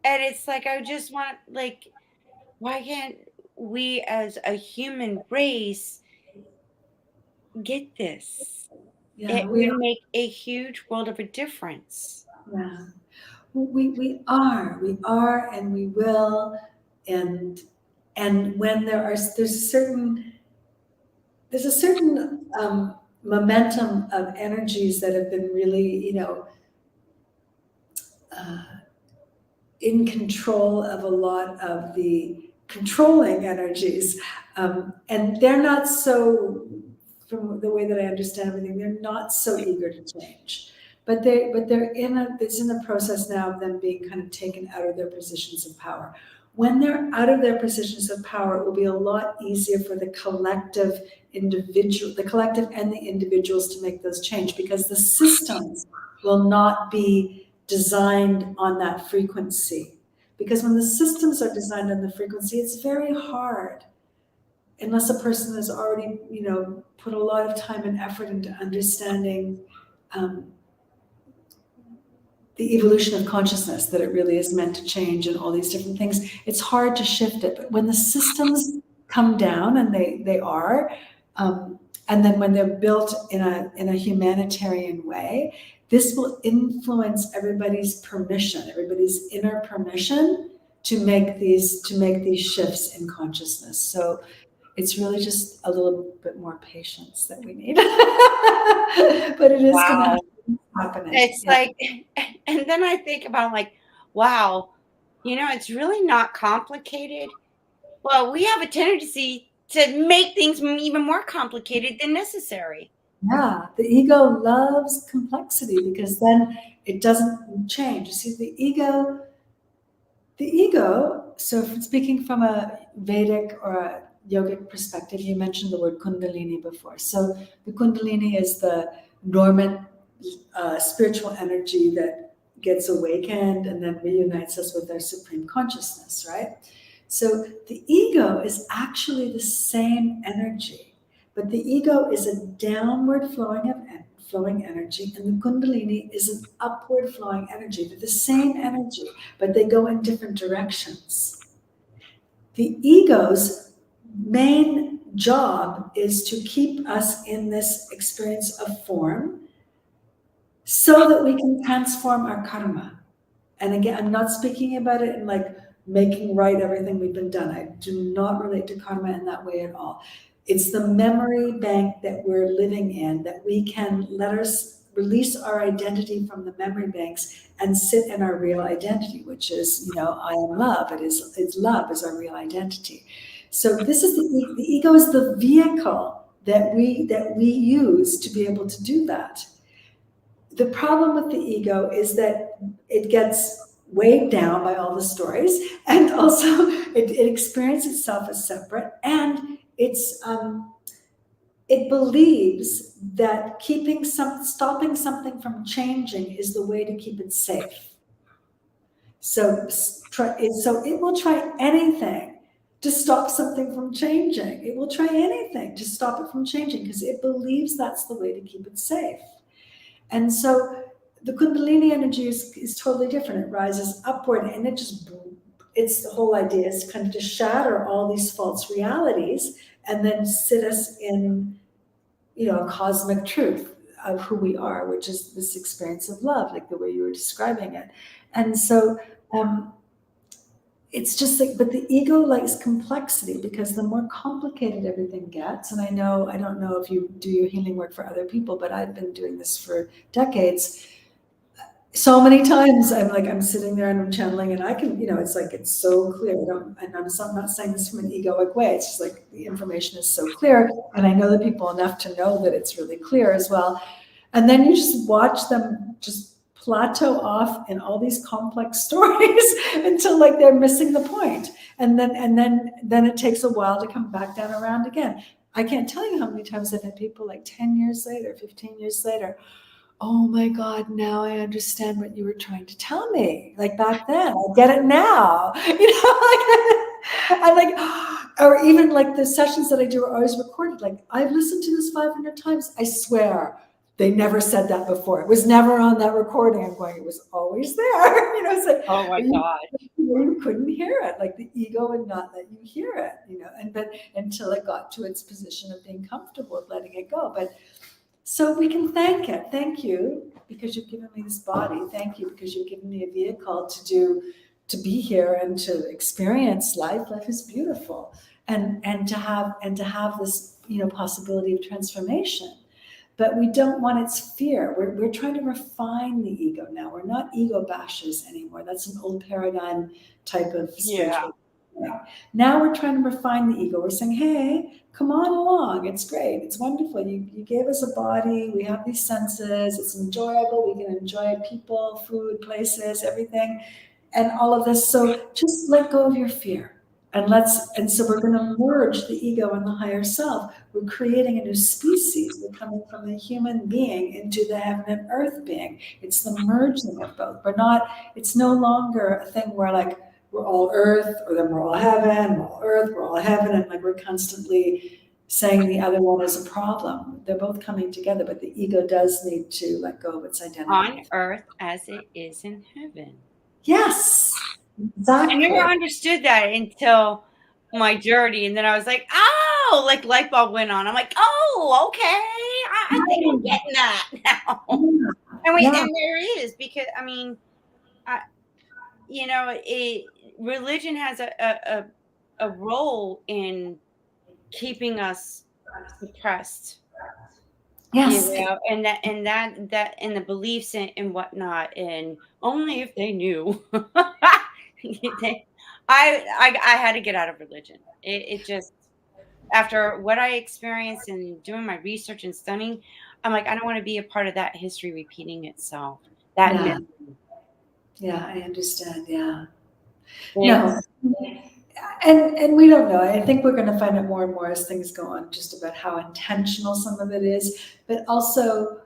And it's like, I just want, like, why can't we as a human race get this? Yeah, It would make a huge world of a difference. yeah. We are, and we will, and when there's a certain momentum of energies that have been really, uh, in control of a lot of the controlling energies. And they're not so, from the way that I understand everything, they're not so eager to change. But it's in a process now of them being kind of taken out of their positions of power. When they're out of their positions of power, it will be a lot easier for the collective and the individuals to make those change, because the systems will not be designed on that frequency. Because when the systems are designed on the frequency, it's very hard, unless a person has already, put a lot of time and effort into understanding um, the evolution of consciousness, that it really is meant to change and all these different things. It's hard to shift it. But when the systems come down, and they are, and then when they're built in a humanitarian way, this will influence everybody's permission, everybody's inner permission to make these shifts in consciousness. So it's really just a little bit more patience that we need. But it is going to Wow. happening. It's Yeah. like, and then I think about, like, wow, it's really not complicated. Well, we have a tendency to make things even more complicated than necessary. Yeah, the ego loves complexity, because then it doesn't change. You see, the ego, so if speaking from a Vedic or a yogic perspective, you mentioned the word Kundalini before. So the Kundalini is the dormant spiritual energy that gets awakened and then reunites us with our supreme consciousness, right? So the ego is actually the same energy, but the ego is a downward flowing energy, and the Kundalini is an upward flowing energy. They're the same energy, but they go in different directions. The ego's main job is to keep us in this experience of form, so that we can transform our karma. And again, I'm not speaking about it in like making right everything we've been done. I do not relate to karma in that way at all. It's the memory bank that we're living in, that we can let us release our identity from the memory banks and sit in our real identity, which is, I am love. It's love is our real identity. So this is the ego is the vehicle that we use to be able to do that. The problem with the ego is that it gets weighed down by all the stories, and also it experiences itself as separate, and it believes that stopping something from changing is the way to keep it safe. So it will try anything to stop something from changing. It will try anything to stop it from changing, because it believes that's the way to keep it safe. And so the Kundalini energy is totally different. It rises upward, and it's the whole idea is kind of to shatter all these false realities and then sit us in, a cosmic truth of who we are, which is this experience of love, like the way you were describing it. And so it's just like, but the ego likes complexity, because the more complicated everything gets, and I don't know if you do your healing work for other people, but I've been doing this for decades. So many times I'm sitting there and I'm channeling, and I can, it's like, it's so clear. I'm not saying this from an egoic way. It's just like the information is so clear, and I know the people enough to know that it's really clear as well. And then you just watch them just plateau off in all these complex stories until like they're missing the point. And then it takes a while to come back down around again. I can't tell you how many times I've had people like 10 years later, 15 years later, oh my God, now I understand what you were trying to tell me. Like back then, I get it now. Like I'm like, or even like the sessions that I do are always recorded. Like I've listened to this 500 times. I swear they never said that before. It was never on that recording. I'm going, it was always there. It's like, Oh my but God. you couldn't hear it. Like the ego would not let you hear it, but until it got to its position of being comfortable with letting it go. But so we can thank it. Thank you because you've given me this body. Thank you because you've given me a vehicle to be here and to experience life. Life is beautiful, and to have this possibility of transformation. But we don't want its fear. We're trying to refine the ego now. We're not ego bashers anymore. That's an old paradigm type of Yeah. spiritual thing. Now we're trying to refine the ego. We're saying, hey, come on along. It's great. It's wonderful. You gave us a body. We have these senses. It's enjoyable. We can enjoy people, food, places, everything, and all of this. So just let go of your fear. And so we're going to merge the ego and the higher self. We're creating a new species. We're coming from the human being into the heaven and earth being. It's the merging of both. It's no longer a thing where like we're all earth or then we're all heaven, we're all earth, we're all heaven, and like we're constantly saying the other one is a problem. They're both coming together, but the ego does need to let go of its On identity. earth as it is in heaven. Yes, I never exactly. understood that until my journey, and then I was like, "Oh," like light bulb went on. I'm like, "Oh, okay. I think I'm getting that now." Yeah, And wait, yeah, and there is because I mean, I religion has a role in keeping us suppressed, yes. and that and the beliefs and whatnot, and only if they knew. They I had to get out of religion. It just after what I experienced and doing my research and studying, I'm like, I don't wanna be a part of that history repeating itself, that Yeah, memory. yeah, I understand. Yeah. No, It's and we don't know. I think we're going to find out more and more as things go on, just about how intentional some of it is, but also,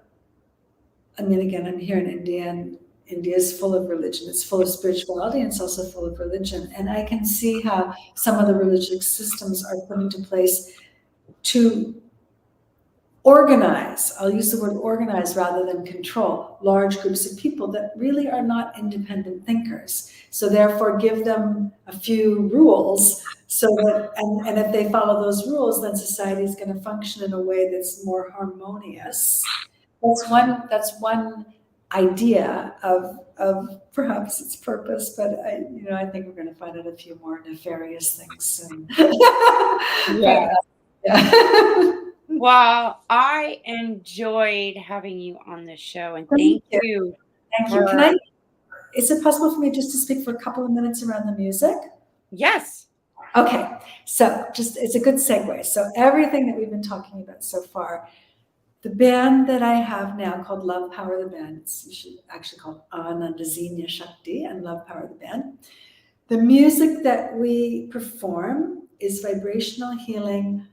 I mean, again, I'm here in India, and India is full of religion. It's full of spirituality, and it's also full of religion. And I can see how some of the religious systems are put into place to organize, I'll use the word organize rather than control, large groups of people that really are not independent thinkers. So therefore give them a few rules so that, and if they follow those rules, then society is going to function in a way that's more harmonious. That's one idea of perhaps its purpose, but I think we're going to find out a few more nefarious things soon. But yeah. yeah. Well, I enjoyed having you on the show, and Thank thank you. you Thank you. for Is it possible for me just to speak for a couple of minutes around the music? yes. Okay, so just it's a good segue. So everything that we've been talking about so far, the band that I have now called Love Power the Band, it's usually actually called Ananda, Xenia, Shakti, and Love Power the Band. The music that we perform is vibrational healing,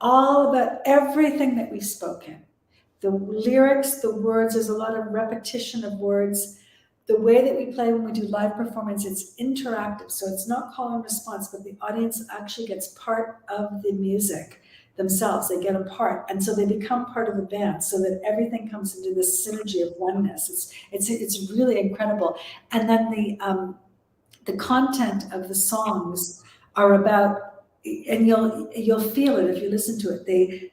all about everything that we've spoken. The lyrics, the words, there's a lot of repetition of words. The way that we play when we do live performance, it's interactive. So it's not call and response, but the audience actually gets part of the music themselves. They get a part. And so they become part of the band so that everything comes into this synergy of oneness. It's really incredible. And then the content of the songs are about, and you'll feel it if you listen to it.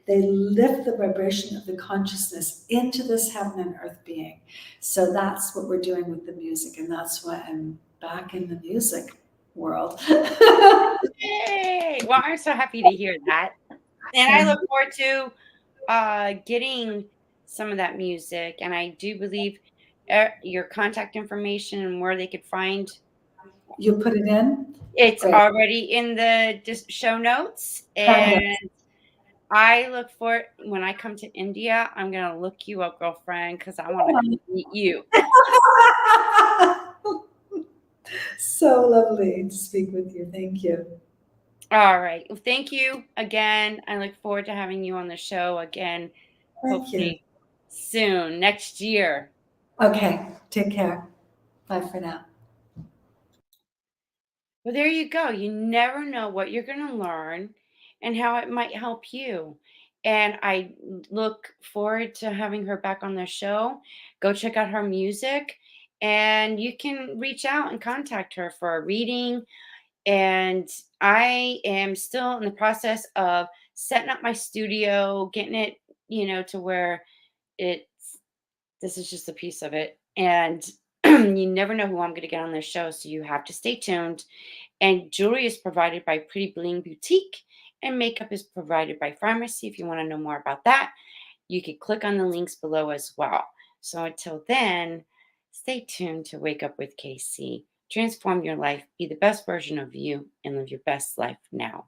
They lift the vibration of the consciousness into this heaven and earth being. So that's what we're doing with the music, and that's why I'm back in the music world. Yay! Well, I'm so happy to hear that, and I And look forward to getting some of that music. And I do believe your contact information and where they could find you put it in. it's Great. already in the show notes. And Fabulous. I look for when I come to India, I'm gonna look you up, girlfriend, because I want to come meet you. So lovely to speak with you. Thank you. All right. Well, thank you again. I look forward to having you on the show again. Thank you. Hopefully soon, next year. Okay, take care. Bye for now. Well, there you go. You never know what you're going to learn and how it might help you. And I look forward to having her back on the show. Go check out her music, and you can reach out and contact her for a reading. And I am still in the process of setting up my studio, getting it, to where it's this is just a piece of it. And you never know who I'm going to get on this show, so you have to stay tuned. And jewelry is provided by Pretty Bling Boutique, and makeup is provided by Pharmacy. If you want to know more about that, you can click on the links below as well. So until then, stay tuned to Wake Up with KC. Transform your life, be the best version of you, and live your best life now.